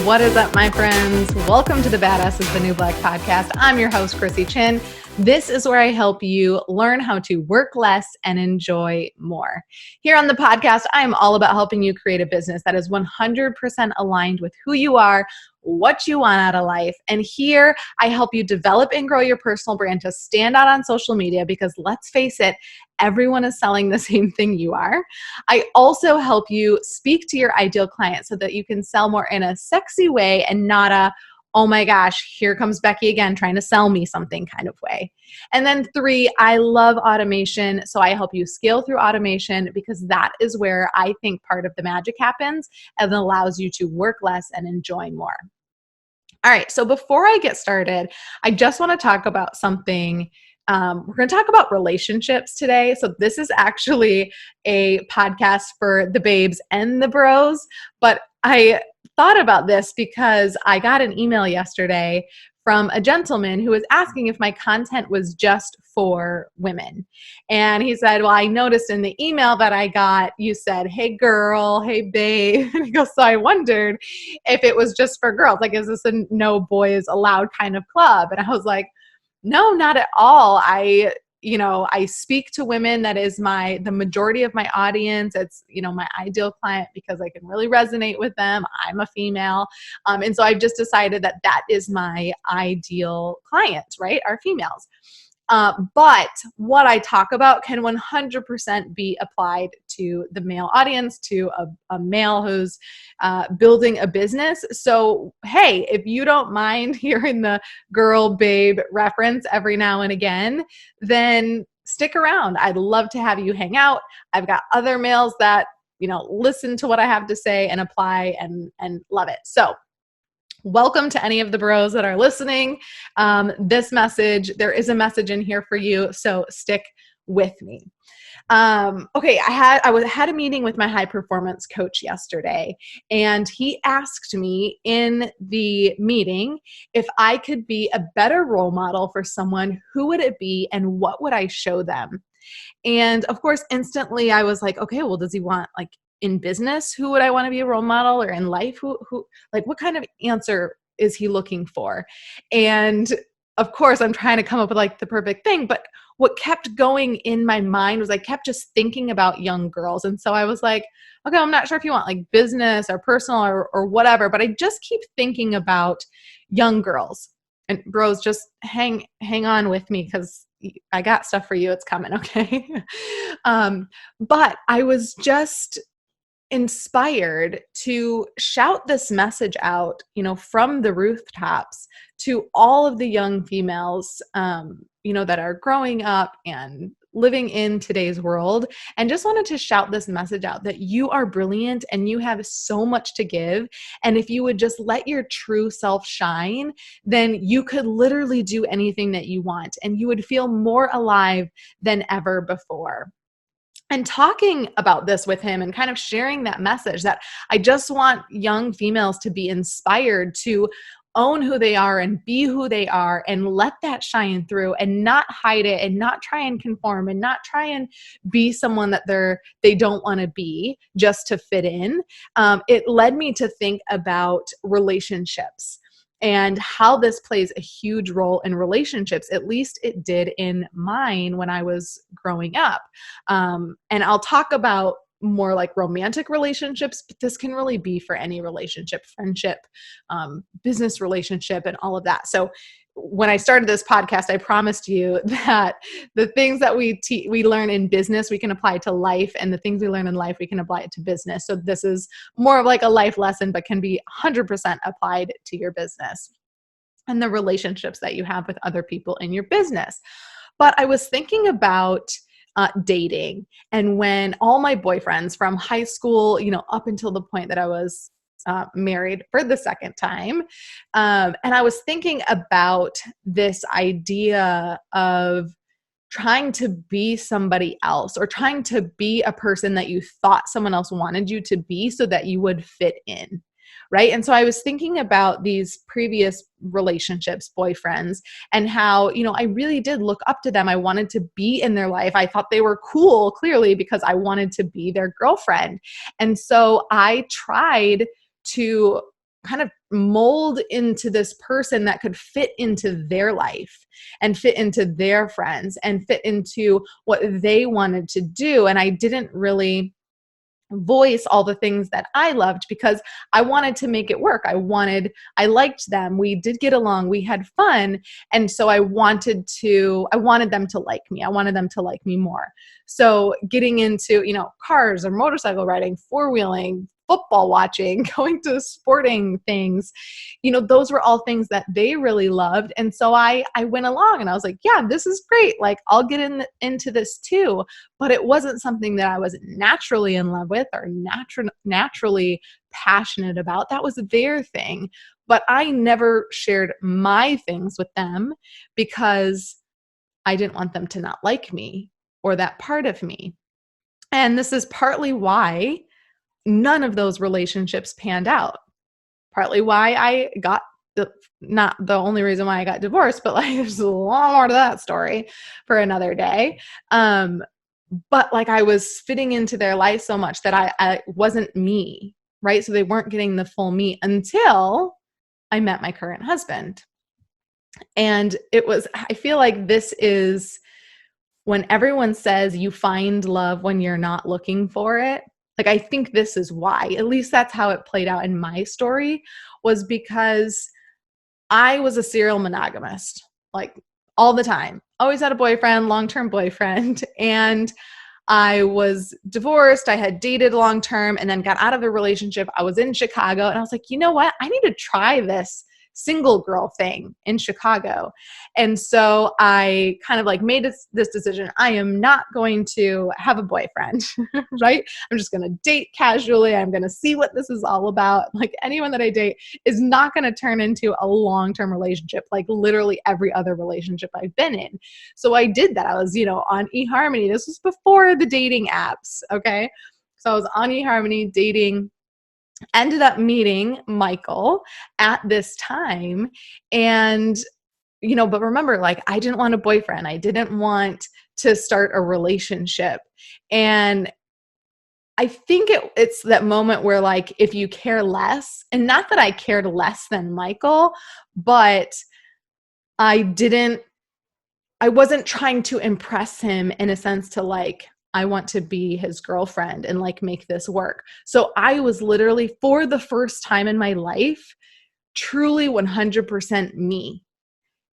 What is up, my friends? Welcome to the Badass is the New Black podcast. I'm your host, Chrissy Chin. This is where I help you learn how to work less and enjoy more. Here on the podcast, I'm all about helping you create a business that is 100% aligned with who you are, what you want out of life. And here I help you develop and grow your personal brand to stand out on social media because let's face it, everyone is selling the same thing you are. I also help you speak to your ideal client so that you can sell more in a sexy way and not a, oh my gosh, here comes Becky again trying to sell me something kind of way. And then 3, I love automation. So I help you scale through automation because that is where I think part of the magic happens and allows you to work less and enjoy more. All right, so before I get started, I just want to talk about something. We're going to talk about relationships today. So this is actually a podcast for the babes and the bros, but I thought about this because I got an email yesterday from a gentleman who was asking if my content was just for women. And he said, well, I noticed in the email that I got, you said, hey girl, hey babe. And he goes, so I wondered if it was just for girls. Like, is this a no boys allowed kind of club? And I was like, no, not at all. I speak to women. That is the majority of my audience. It's, my ideal client because I can really resonate with them. I'm a female. And so I've just decided that is my ideal client, right? Are females. But what I talk about can 100% be applied to the male audience, to a male who's building a business. So, hey, if you don't mind hearing the girl babe reference every now and again, then stick around. I'd love to have you hang out. I've got other males that, listen to what I have to say and apply and love it. So, welcome to any of the bros that are listening. This message, there is a message in here for you, so stick with me. Okay, I had a meeting with my high performance coach yesterday, and he asked me in the meeting if I could be a better role model for someone. Who would it be, and what would I show them? And of course, instantly I was like, okay, well, does he want in business, who would I want to be a role model, or in life, who what kind of answer is he looking for? And of course, I'm trying to come up with the perfect thing, but what kept going in my mind was I kept just thinking about young girls. And so I was like, okay, I'm not sure if you want business or personal or whatever, but I just keep thinking about young girls. And bros, just hang on with me because I got stuff for you. It's coming, okay? But I was just inspired to shout this message out, from the rooftops to all of the young females, that are growing up and living in today's world, and just wanted to shout this message out that you are brilliant and you have so much to give. And if you would just let your true self shine, then you could literally do anything that you want and you would feel more alive than ever before. And talking about this with him and kind of sharing that message that I just want young females to be inspired to own who they are and be who they are and let that shine through and not hide it and not try and conform and not try and be someone that they don't want to be just to fit in. It led me to think about relationships and how this plays a huge role in relationships. At least it did in mine when I was growing up. And I'll talk about more romantic relationships, but this can really be for any relationship, friendship, business relationship, and all of that. So when I started this podcast, I promised you that the things that we learn in business, we can apply to life, and the things we learn in life, we can apply it to business. So this is more of a life lesson, but can be 100% applied to your business and the relationships that you have with other people in your business. But I was thinking about dating, and when all my boyfriends from high school, up until the point that I was married for the second time. And I was thinking about this idea of trying to be somebody else or trying to be a person that you thought someone else wanted you to be so that you would fit in, right? And so I was thinking about these previous relationships, boyfriends, and how, I really did look up to them. I wanted to be in their life. I thought they were cool, clearly, because I wanted to be their girlfriend. And so I tried to kind of mold into this person that could fit into their life and fit into their friends and fit into what they wanted to do. And I didn't really voice all the things that I loved because I wanted to make it work. I liked them. We did get along. We had fun. And so I wanted them to like me. I wanted them to like me more. So getting into, cars or motorcycle riding, four-wheeling, football watching, going to sporting things, those were all things that they really loved. And so I went along and I was like, yeah, this is great. Like, I'll get into this too. But it wasn't something that I was naturally in love with or naturally passionate about. That was their thing. But I never shared my things with them because I didn't want them to not like me or that part of me. And this is partly why none of those relationships panned out. Partly why I got not the only reason why I got divorced, but like there's a lot more to that story for another day. But like I was fitting into their life so much that I wasn't me, right? So they weren't getting the full me until I met my current husband. And I feel like this is when everyone says you find love when you're not looking for it. Like, I think this is why, at least that's how it played out in my story, was because I was a serial monogamist, like all the time. Always had a boyfriend, long-term boyfriend, and I was divorced. I had dated long-term and then got out of the relationship. I was in Chicago and I was like, you know what? I need to try this single girl thing in Chicago. And so I kind of like made this decision. I am not going to have a boyfriend, right? I'm just going to date casually. I'm going to see what this is all about. Like, anyone that I date is not going to turn into a long-term relationship, like literally every other relationship I've been in. So I did that. I was, on eHarmony. This was before the dating apps. Okay. So I was on eHarmony dating, ended up meeting Michael at this time. And, but remember, like, I didn't want a boyfriend. I didn't want to start a relationship. And I think it's that moment where, like, if you care less, and not that I cared less than Michael, but I wasn't trying to impress him in a sense to, like, I want to be his girlfriend and like make this work. So I was literally, for the first time in my life, truly 100% me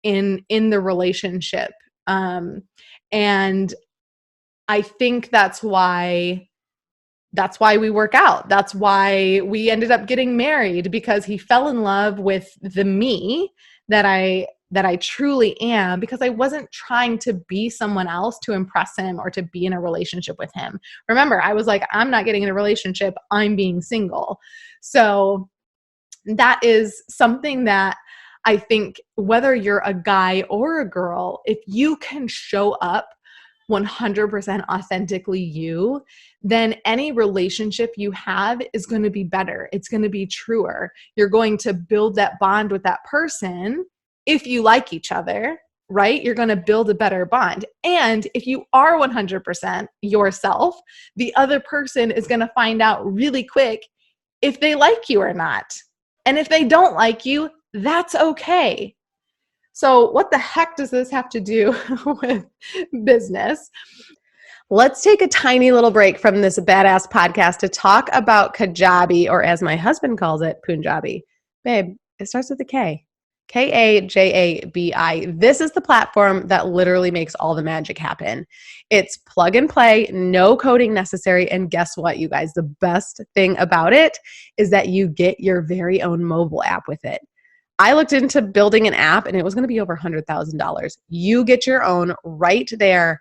in the relationship. And I think that's why we work out. That's why we ended up getting married, because he fell in love with the me that I truly am, because I wasn't trying to be someone else to impress him or to be in a relationship with him. Remember, I was like, I'm not getting in a relationship. I'm being single. So that is something that I think, whether you're a guy or a girl, if you can show up 100% authentically you, then any relationship you have is going to be better. It's going to be truer. You're going to build that bond with that person. If you like each other, right? You're going to build a better bond. And if you are 100% yourself, the other person is going to find out really quick if they like you or not. And if they don't like you, that's okay. So what the heck does this have to do with business? Let's take a tiny little break from this badass podcast to talk about Kajabi, or as my husband calls it, Punjabi. Babe, it starts with a K. Kajabi. This is the platform that literally makes all the magic happen. It's plug and play, no coding necessary. And guess what, you guys? The best thing about it is that you get your very own mobile app with it. I looked into building an app and it was going to be over $100,000. You get your own right there.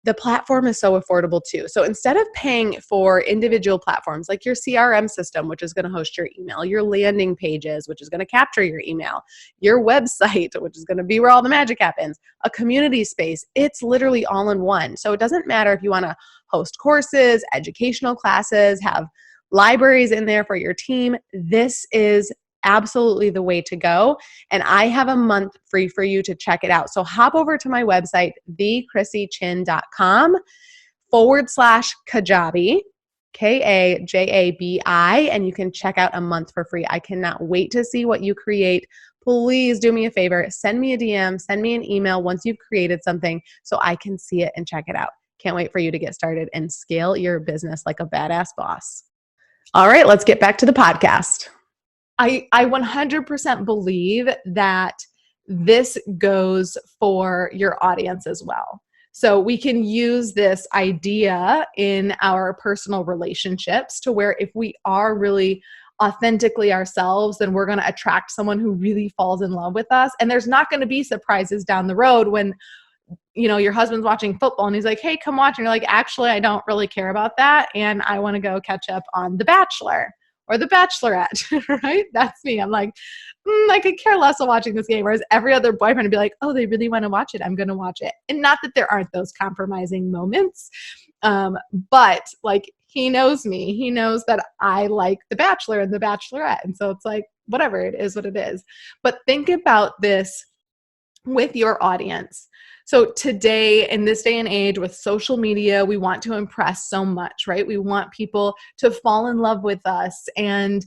The platform is so affordable too. So instead of paying for individual platforms like your CRM system, which is going to host your email, your landing pages, which is going to capture your email, your website, which is going to be where all the magic happens, a community space, it's literally all in one. So it doesn't matter if you want to host courses, educational classes, have libraries in there for your team. This is absolutely the way to go. And I have a month free for you to check it out. So hop over to my website, thechrisychin.com/Kajabi, Kajabi, and you can check out a month for free. I cannot wait to see what you create. Please do me a favor, send me a DM, send me an email once you've created something so I can see it and check it out. Can't wait for you to get started and scale your business like a badass boss. All right, let's get back to the podcast. I 100% believe that this goes for your audience as well. So we can use this idea in our personal relationships to where if we are really authentically ourselves, then we're going to attract someone who really falls in love with us. And there's not going to be surprises down the road when, you know, your husband's watching football and he's like, hey, come watch. And you're like, actually, I don't really care about that. And I want to go catch up on The Bachelor or The Bachelorette, right? That's me. I'm like, I could care less of watching this game. Whereas every other boyfriend would be like, oh, they really want to watch it. I'm going to watch it. And not that there aren't those compromising moments, but like he knows me. He knows that I like The Bachelor and The Bachelorette. And so it's like, whatever, it is what it is. But think about this with your audience. So today, in this day and age with social media, we want to impress so much, right? We want people to fall in love with us and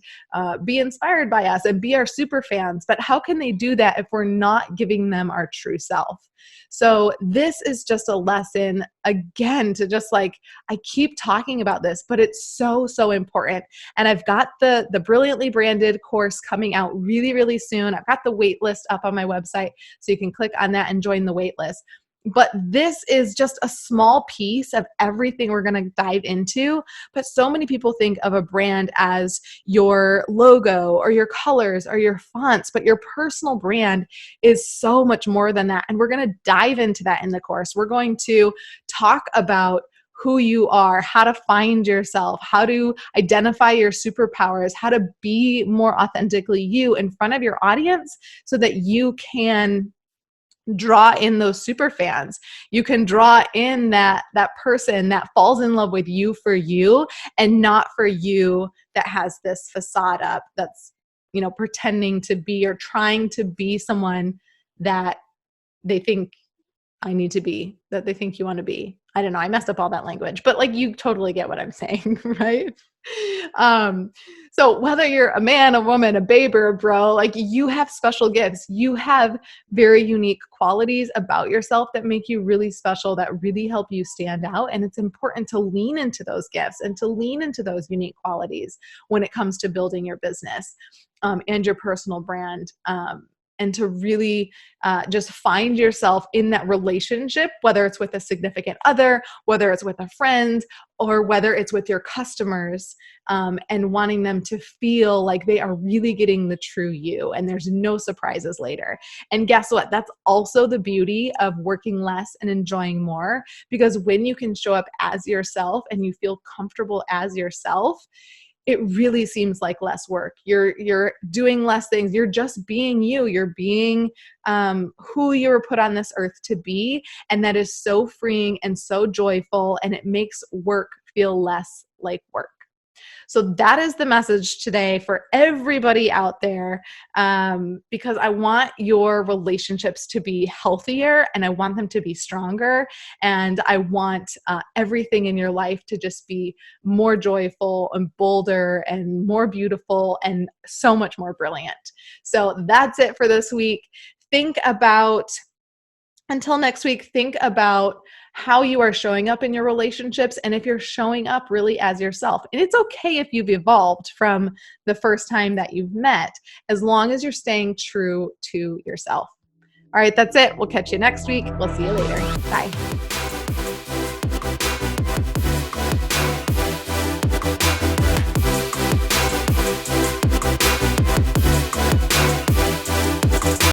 be inspired by us and be our super fans. But how can they do that if we're not giving them our true self? So this is just a lesson, again, to just like, I keep talking about this, but it's so, so important. And I've got the Brilliantly Branded course coming out really, really soon. I've got the wait list up on my website, so you can click on that and join the wait list. But this is just a small piece of everything we're going to dive into. But so many people think of a brand as your logo or your colors or your fonts, but your personal brand is so much more than that. And we're going to dive into that in the course. We're going to talk about who you are, how to find yourself, how to identify your superpowers, how to be more authentically you in front of your audience so that you can draw in those super fans. You can draw in that person that falls in love with you for you and not for you that has this facade up that's, you know, pretending to be or trying to be someone that they think I need to be, that they think you want to be. I don't know. I messed up all that language, but like you totally get what I'm saying, right? So whether you're a man, a woman, a babe, or a bro, like you have special gifts. You have very unique qualities about yourself that make you really special, that really help you stand out. And it's important to lean into those gifts and to lean into those unique qualities when it comes to building your business and your personal brand. And to really just find yourself in that relationship, whether it's with a significant other, whether it's with a friend, or whether it's with your customers, and wanting them to feel like they are really getting the true you and there's no surprises later. And guess what? That's also the beauty of working less and enjoying more, because when you can show up as yourself and you feel comfortable as yourself, it really seems like less work. You're doing less things. You're just being you. You're being who you were put on this earth to be. And that is so freeing and so joyful. And it makes work feel less like work. So that is the message today for everybody out there, because I want your relationships to be healthier and I want them to be stronger. And I want everything in your life to just be more joyful and bolder and more beautiful and so much more brilliant. So that's it for this week. Until next week, think about how you are showing up in your relationships and if you're showing up really as yourself. And it's okay if you've evolved from the first time that you've met, as long as you're staying true to yourself. All right, that's it. We'll catch you next week. We'll see you later. Bye.